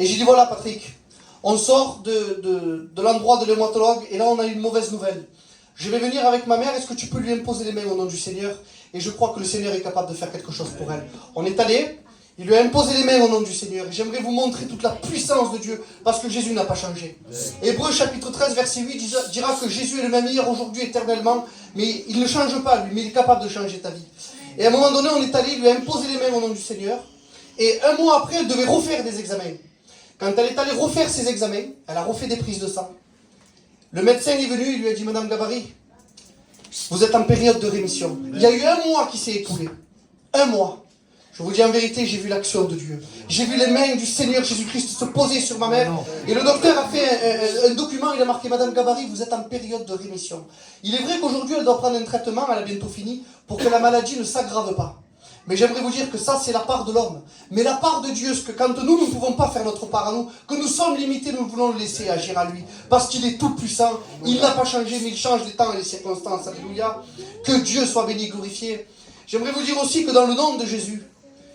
et j'ai dit, voilà Patrick, on sort de l'endroit de l'hématologue, et là on a une mauvaise nouvelle. Je vais venir avec ma mère, est-ce que tu peux lui imposer les mains au nom du Seigneur? Et je crois que le Seigneur est capable de faire quelque chose pour elle. On est allé, il lui a imposé les mains au nom du Seigneur. Et j'aimerais vous montrer toute la puissance de Dieu, parce que Jésus n'a pas changé. Hébreux chapitre 13, verset 8 dira que Jésus est le même hier, aujourd'hui, éternellement, mais il ne change pas lui, mais il est capable de changer ta vie. Et à un moment donné, on est allé, il lui a imposé les mains au nom du Seigneur, et un mois après, elle devait refaire des examens. Quand elle est allée refaire ses examens, elle a refait des prises de sang. Le médecin est venu, il lui a dit, Madame Gabari, vous êtes en période de rémission. Il y a eu un mois qui s'est écoulé. Un mois. Je vous dis en vérité, j'ai vu l'action de Dieu. J'ai vu les mains du Seigneur Jésus-Christ se poser sur ma mère. Et le docteur a fait un document, il a marqué, Madame Gabari, vous êtes en période de rémission. Il est vrai qu'aujourd'hui, elle doit prendre un traitement, elle a bientôt fini, pour que la maladie ne s'aggrave pas. Mais j'aimerais vous dire que ça, c'est la part de l'homme. Mais la part de Dieu, c'est que quand nous ne pouvons pas faire notre part à nous, que nous sommes limités, nous voulons le laisser agir à lui. Parce qu'il est tout puissant. Il n'a pas changé, mais il change les temps et les circonstances. Alléluia. Que Dieu soit béni, glorifié. J'aimerais vous dire aussi que dans le nom de Jésus,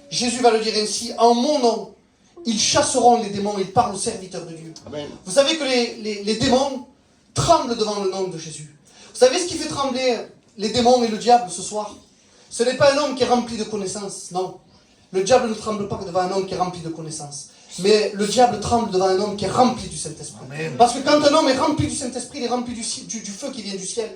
Jésus va le dire ainsi, en mon nom, ils chasseront les démons, ils parlent aux serviteurs de Dieu. Amen. Vous savez que les démons tremblent devant le nom de Jésus. Vous savez ce qui fait trembler les démons et le diable ce soir? Ce n'est pas un homme qui est rempli de connaissances, non. Le diable ne tremble pas devant un homme qui est rempli de connaissances. Mais le diable tremble devant un homme qui est rempli du Saint-Esprit. Parce que quand un homme est rempli du Saint-Esprit, il est rempli du feu qui vient du ciel.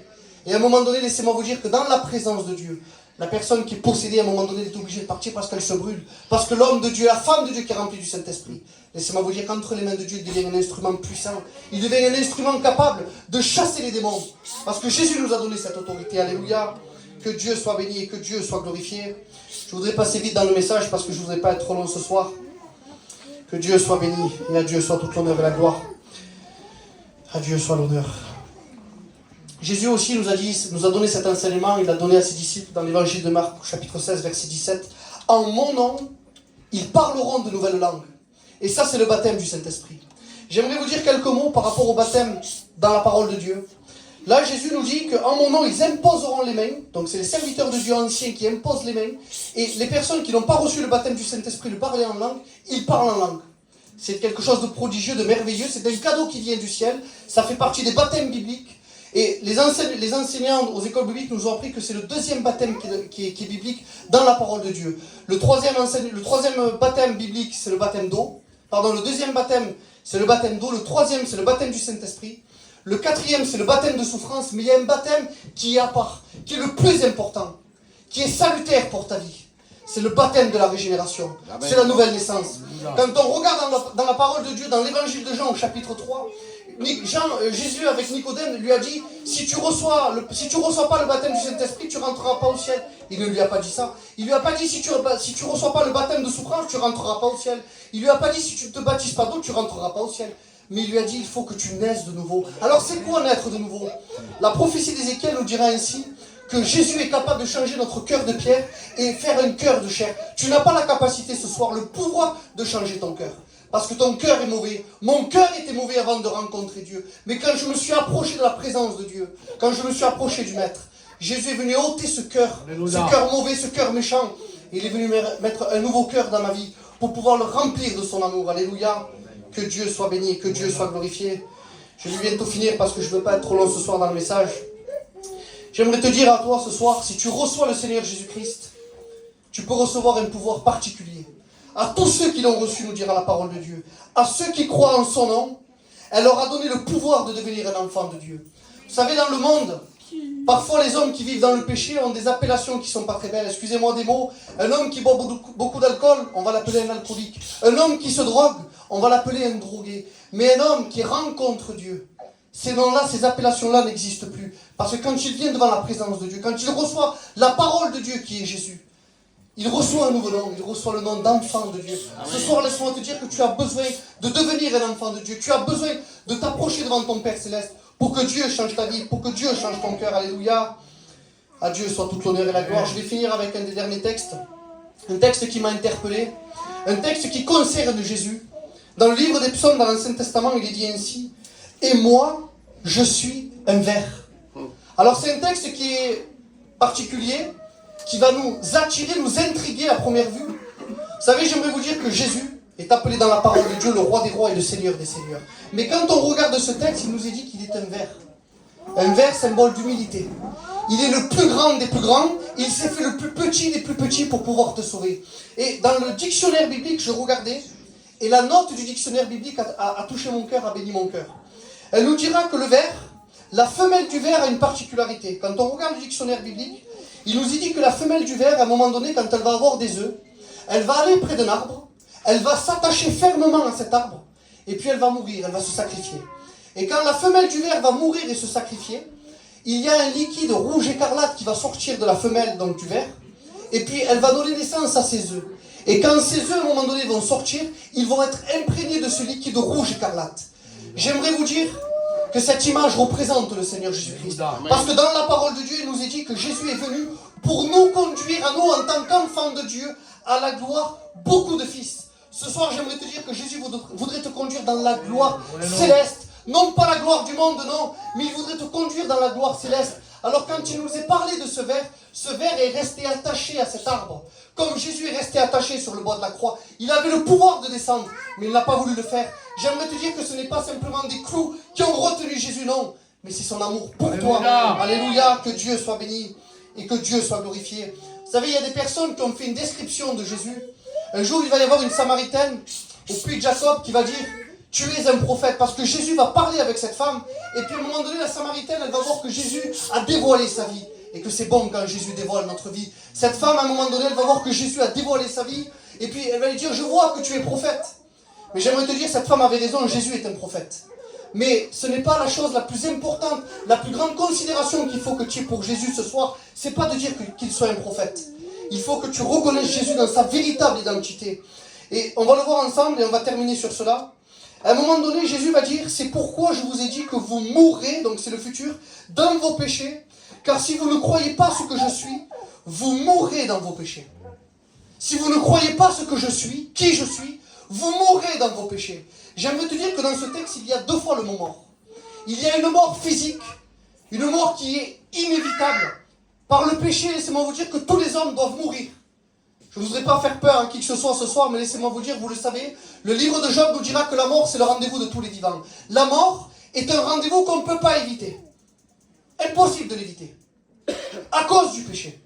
Et à un moment donné, laissez-moi vous dire que dans la présence de Dieu, la personne qui est possédée, à un moment donné, est obligée de partir parce qu'elle se brûle. Parce que l'homme de Dieu, la femme de Dieu qui est remplie du Saint-Esprit, laissez-moi vous dire qu'entre les mains de Dieu, il devient un instrument puissant. Il devient un instrument capable de chasser les démons. Parce que Jésus nous a donné cette autorité. Alléluia. Que Dieu soit béni et que Dieu soit glorifié. Je voudrais passer vite dans le message parce que je ne voudrais pas être trop long ce soir. Que Dieu soit béni et à Dieu soit toute l'honneur et la gloire. À Dieu soit l'honneur. Jésus aussi nous a donné cet enseignement, il l'a donné à ses disciples dans l'évangile de Marc, chapitre 16, verset 17. En mon nom, ils parleront de nouvelles langues. Et ça, c'est le baptême du Saint-Esprit. J'aimerais vous dire quelques mots par rapport au baptême dans la parole de Dieu. Là, Jésus nous dit qu'en mon nom, ils imposeront les mains. Donc, c'est les serviteurs de Dieu anciens qui imposent les mains. Et les personnes qui n'ont pas reçu le baptême du Saint-Esprit, le parler en langue, ils parlent en langue. C'est quelque chose de prodigieux, de merveilleux. C'est un cadeau qui vient du ciel. Ça fait partie des baptêmes bibliques. Et les enseignants aux écoles bibliques nous ont appris que c'est le deuxième baptême qui est biblique dans la parole de Dieu. Le troisième baptême biblique, c'est le baptême d'eau. Pardon, le deuxième baptême, c'est le baptême d'eau. Le troisième, c'est le baptême du Saint-Esprit. Le quatrième, c'est le baptême de souffrance. Mais il y a un baptême qui est à part, qui est le plus important, qui est salutaire pour ta vie. C'est le baptême de la régénération. C'est la nouvelle naissance. Quand on regarde dans la parole de Dieu, dans l'évangile de Jean au chapitre 3, Jésus avec Nicodème lui a dit, si tu reçois pas le baptême du Saint-Esprit, tu ne rentreras pas au ciel. Il ne lui a pas dit ça. Il lui a pas dit, si tu ne reçois pas le baptême de souffrance, tu ne rentreras pas au ciel. Il lui a pas dit, si tu ne te baptises pas d'eau, tu ne rentreras pas au ciel. Mais il lui a dit, il faut que tu naisses de nouveau. Alors c'est quoi naître de nouveau? La prophétie d'Ézéchiel nous dira ainsi que Jésus est capable de changer notre cœur de pierre et faire un cœur de chair. Tu n'as pas la capacité ce soir, le pouvoir de changer ton cœur. Parce que ton cœur est mauvais. Mon cœur était mauvais avant de rencontrer Dieu. Mais quand je me suis approché de la présence de Dieu, quand je me suis approché du Maître, Jésus est venu ôter ce cœur mauvais, ce cœur méchant. Et il est venu mettre un nouveau cœur dans ma vie pour pouvoir le remplir de son amour. Alléluia. Que Dieu soit béni, que Dieu soit glorifié. Je vais bientôt finir parce que je ne veux pas être trop long ce soir dans le message. J'aimerais te dire à toi ce soir, si tu reçois le Seigneur Jésus-Christ, tu peux recevoir un pouvoir particulier. À tous ceux qui l'ont reçu, nous dira la parole de Dieu. À ceux qui croient en son nom, elle leur a donné le pouvoir de devenir un enfant de Dieu. Vous savez, dans le monde, parfois les hommes qui vivent dans le péché ont des appellations qui ne sont pas très belles. Excusez-moi des mots. Un homme qui boit beaucoup d'alcool, on va l'appeler un alcoolique. Un homme qui se drogue, on va l'appeler un drogué. Mais un homme qui rencontre Dieu, ces noms-là, ces appellations-là n'existent plus. Parce que quand il vient devant la présence de Dieu, quand il reçoit la parole de Dieu qui est Jésus, il reçoit un nouveau nom, il reçoit le nom d'enfant de Dieu. Amen. Ce soir, laisse-moi te dire que tu as besoin de devenir un enfant de Dieu. Tu as besoin de t'approcher devant ton Père Céleste pour que Dieu change ta vie, pour que Dieu change ton cœur. Alléluia. À Dieu soit toute l'honneur et la gloire. Je vais finir avec un des derniers textes. Un texte qui m'a interpellé. Un texte qui concerne Jésus. Dans le livre des psaumes, dans l'Ancien Testament, il est dit ainsi: et moi, je suis un ver. Alors c'est un texte qui est particulier, qui va nous attirer, nous intriguer à première vue. Vous savez, j'aimerais vous dire que Jésus est appelé dans la parole de Dieu le roi des rois et le seigneur des seigneurs. Mais quand on regarde ce texte, il nous est dit qu'il est un ver. Un ver, symbole d'humilité. Il est le plus grand des plus grands, il s'est fait le plus petit des plus petits pour pouvoir te sauver. Et dans le dictionnaire biblique, je regardais, et la note du dictionnaire biblique a touché mon cœur, a béni mon cœur. Elle nous dira que le ver, la femelle du ver a une particularité. Quand on regarde le dictionnaire biblique, il nous dit que la femelle du ver, à un moment donné, quand elle va avoir des œufs, elle va aller près d'un arbre, elle va s'attacher fermement à cet arbre, et puis elle va mourir, elle va se sacrifier. Et quand la femelle du ver va mourir et se sacrifier, il y a un liquide rouge écarlate qui va sortir de la femelle, donc du ver, et puis elle va donner naissance à ses œufs. Et quand ces œufs, à un moment donné, vont sortir, ils vont être imprégnés de ce liquide rouge écarlate. J'aimerais vous dire que cette image représente le Seigneur Jésus-Christ. Parce que dans la parole de Dieu, il nous est dit que Jésus est venu pour nous conduire, à nous, en tant qu'enfants de Dieu, à la gloire, beaucoup de fils. Ce soir, j'aimerais te dire que Jésus voudrait te conduire dans la gloire céleste. Non pas la gloire du monde, non, mais il voudrait te conduire dans la gloire céleste. Alors quand il nous est parlé de ce ver est resté attaché à cet arbre. Comme Jésus est resté attaché sur le bois de la croix. Il avait le pouvoir de descendre, mais il n'a pas voulu le faire. J'aimerais te dire que ce n'est pas simplement des clous qui ont retenu Jésus, non. Mais c'est son amour pour toi. Alléluia, que Dieu soit béni et que Dieu soit glorifié. Vous savez, il y a des personnes qui ont fait une description de Jésus. Un jour, il va y avoir une Samaritaine au puits de Jacob qui va dire: tu es un prophète, parce que Jésus va parler avec cette femme, et puis à un moment donné, la Samaritaine, elle va voir que Jésus a dévoilé sa vie, et que c'est bon quand Jésus dévoile notre vie. Cette femme, à un moment donné, elle va voir que Jésus a dévoilé sa vie, et puis elle va lui dire: je vois que tu es prophète. Mais j'aimerais te dire, cette femme avait raison, Jésus est un prophète. Mais ce n'est pas la chose la plus importante, la plus grande considération qu'il faut que tu aies pour Jésus ce soir. C'est pas de dire qu'il soit un prophète. Il faut que tu reconnaisses Jésus dans sa véritable identité. Et on va le voir ensemble et on va terminer sur cela. À un moment donné, Jésus va dire, c'est pourquoi je vous ai dit que vous mourrez, donc c'est le futur, dans vos péchés, car si vous ne croyez pas ce que je suis, vous mourrez dans vos péchés. Si vous ne croyez pas ce que je suis, qui je suis, vous mourrez dans vos péchés. J'aimerais te dire que dans ce texte, il y a 2 fois le mot mort. Il y a une mort physique, une mort qui est inévitable. Par le péché, laissez-moi vous dire que tous les hommes doivent mourir. Je ne voudrais pas faire peur à qui que ce soit ce soir, mais laissez-moi vous dire, vous le savez, le livre de Job nous dira que la mort, c'est le rendez-vous de tous les vivants. La mort est un rendez-vous qu'on ne peut pas éviter. Impossible de l'éviter. À cause du péché.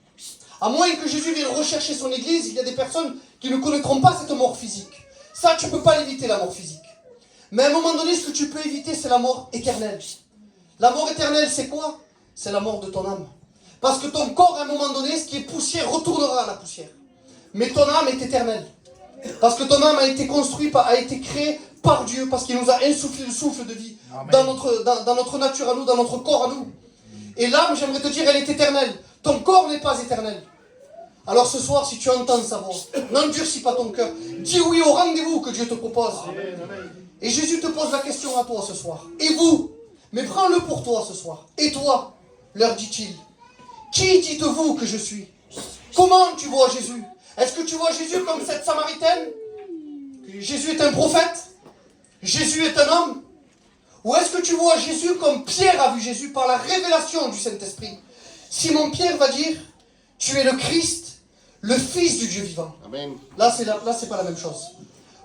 À moins que Jésus vienne rechercher son église, il y a des personnes qui ne connaîtront pas cette mort physique. Ça, tu ne peux pas l'éviter, la mort physique. Mais à un moment donné, ce que tu peux éviter, c'est la mort éternelle. La mort éternelle, c'est quoi? C'est la mort de ton âme. Parce que ton corps, à un moment donné, ce qui est poussière, retournera à la poussière. Mais ton âme est éternelle. Parce que ton âme a été construite, a été créée par Dieu, parce qu'il nous a insufflé le souffle de vie dans notre nature à nous, dans notre corps à nous. Et l'âme, j'aimerais te dire, elle est éternelle. Ton corps n'est pas éternel. Alors ce soir, si tu entends sa voix, n'endurcis pas ton cœur. Dis oui au rendez-vous que Dieu te propose. Et Jésus te pose la question à toi ce soir. Et vous? Mais prends-le pour toi ce soir. Et toi? Leur dit-il. Qui dites-vous que je suis? Comment tu vois Jésus? Est-ce que tu vois Jésus comme cette Samaritaine? Jésus est un prophète? Jésus est un homme? Ou est-ce que tu vois Jésus comme Pierre a vu Jésus par la révélation du Saint-Esprit? Simon-Pierre va dire, tu es le Christ, le Fils du Dieu vivant. Amen. Là, c'est pas la même chose.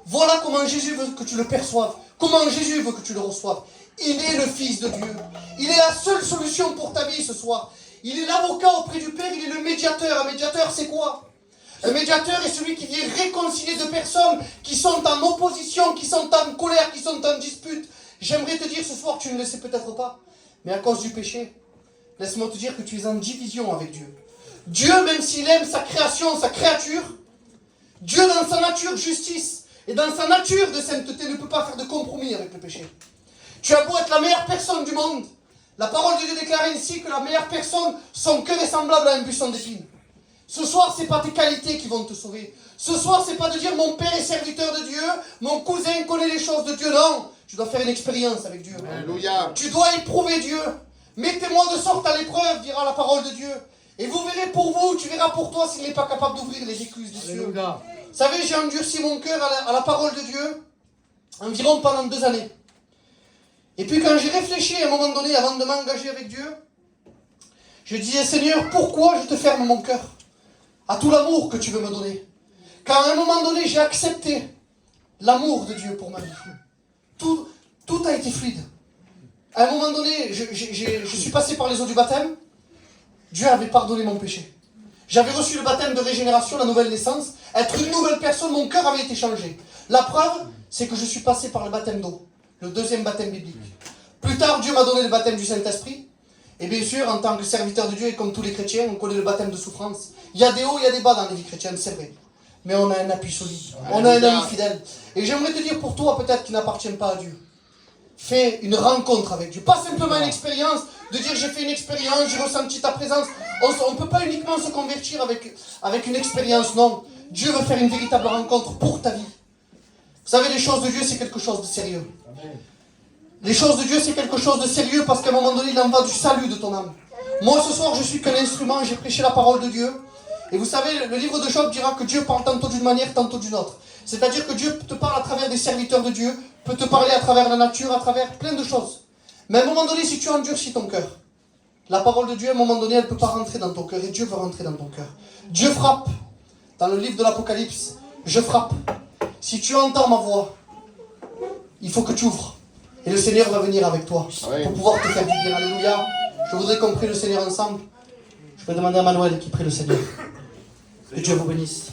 Voilà comment Jésus veut que tu le perçoives. Comment Jésus veut que tu le reçoives. Il est le Fils de Dieu. Il est la seule solution pour ta vie ce soir. Il est l'avocat auprès du Père, il est le médiateur. Un médiateur, c'est quoi? Un médiateur est celui qui vient réconcilier deux personnes qui sont en opposition, qui sont en colère, qui sont en dispute. J'aimerais te dire ce soir, tu ne le sais peut-être pas, mais à cause du péché, laisse-moi te dire que tu es en division avec Dieu. Dieu, même s'il aime sa création, sa créature, Dieu dans sa nature justice et dans sa nature de sainteté ne peut pas faire de compromis avec le péché. Tu as beau être la meilleure personne du monde, la parole de Dieu déclare ainsi que la meilleure personne, son cœur est semblable à un buisson d'épines. Ce soir, ce n'est pas tes qualités qui vont te sauver. Ce soir, ce n'est pas de dire mon père est serviteur de Dieu, mon cousin connaît les choses de Dieu. Non, tu dois faire une expérience avec Dieu. Alléluia. Tu dois éprouver Dieu. Mettez-moi de sorte à l'épreuve, dira la parole de Dieu. Et vous verrez pour vous, tu verras pour toi s'il n'est pas capable d'ouvrir les écluses des cieux. Vous savez, j'ai endurci mon cœur à la parole de Dieu environ pendant 2 années. Et puis quand j'ai réfléchi à un moment donné, avant de m'engager avec Dieu, je disais, Seigneur, pourquoi je te ferme mon cœur à tout l'amour que tu veux me donner? Car à un moment donné, j'ai accepté l'amour de Dieu pour ma vie. Tout a été fluide. À un moment donné, je suis passé par les eaux du baptême. Dieu avait pardonné mon péché. J'avais reçu le baptême de régénération, la nouvelle naissance. Être une nouvelle personne, mon cœur avait été changé. La preuve, c'est que je suis passé par le baptême d'eau, le 2e baptême biblique. Plus tard, Dieu m'a donné le baptême du Saint-Esprit. Et bien sûr, en tant que serviteur de Dieu et comme tous les chrétiens, on connaît le baptême de souffrance. Il y a des hauts, il y a des bas dans les vies chrétiennes, c'est vrai. Mais on a un appui solide. On a un ami fidèle. Et j'aimerais te dire pour toi, peut-être qui n'appartient pas à Dieu. Fais une rencontre avec Dieu. Pas simplement une expérience, de dire j'ai fait une expérience, j'ai ressenti ta présence. On ne peut pas uniquement se convertir avec une expérience, non. Dieu veut faire une véritable rencontre pour ta vie. Vous savez, les choses de Dieu, c'est quelque chose de sérieux. Les choses de Dieu, c'est quelque chose de sérieux parce qu'à un moment donné, il en va du salut de ton âme. Moi, ce soir, je suis qu'un instrument, j'ai prêché la parole de Dieu. Et vous savez, le livre de Job dira que Dieu parle tantôt d'une manière, tantôt d'une autre. C'est-à-dire que Dieu te parle à travers des serviteurs de Dieu, peut te parler à travers la nature, à travers plein de choses. Mais à un moment donné, si tu endurcis ton cœur, la parole de Dieu, à un moment donné, elle ne peut pas rentrer dans ton cœur. Et Dieu veut rentrer dans ton cœur. Dieu frappe. Dans le livre de l'Apocalypse, je frappe. Si tu entends ma voix, il faut que tu ouvres. Et le Seigneur va venir avec toi pour pouvoir te faire du bien. Alléluia. Je voudrais qu'on prie le Seigneur ensemble. Je vais demander à Manuel qui prie le Seigneur. Que Dieu vous bénisse.